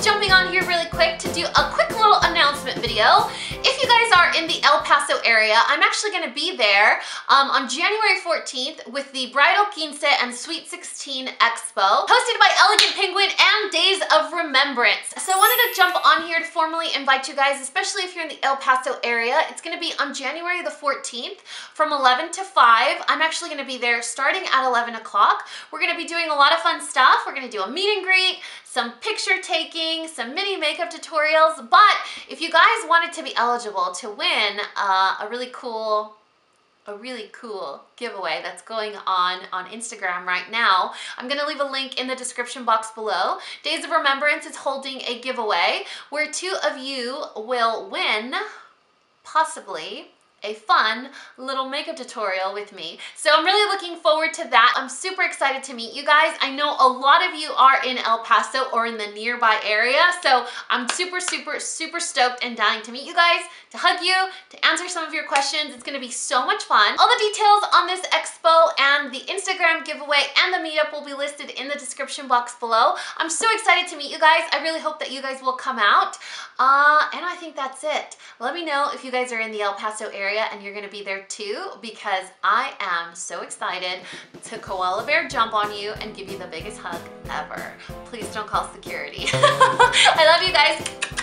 just jumping on here really quick to do a quick little announcement video. If you guys are in the El Paso area, I'm actually going to be there on January 14th with the Bridal Quince and Sweet 16 Expo, hosted by Elegant Penguin and Days of Remembrance. So I wanted to jump on here to formally invite you guys, especially if you're in the El Paso area. It's going to be on January the 14th from 11 to 5. I'm actually going to be there starting at 11 o'clock. We're going to be doing a lot of fun stuff. We're going to do a meet and greet, some picture taking, some mini makeup tutorials. But if you guys wanted to be eligible to win a really cool giveaway that's going on Instagram right now, I'm gonna leave a link in the description box below. Days of Remembrance is holding a giveaway where 2 of you will win possibly a fun little makeup tutorial with me. So I'm really looking forward to that. I'm super excited to meet you guys. I know a lot of you are in El Paso or in the nearby area, so I'm super stoked and dying to meet you guys, to hug you, to answer some of your questions. It's gonna be so much fun. All the details on this expo and the Instagram giveaway and the meetup will be listed in the description box below. I'm so excited to meet you guys. I really hope that you guys will come out. And I think that's it. Let me know if you guys are in the El Paso area and you're gonna be there too, because I am so excited to koala bear jump on you and give you the biggest hug ever. Please don't call security. I love you guys.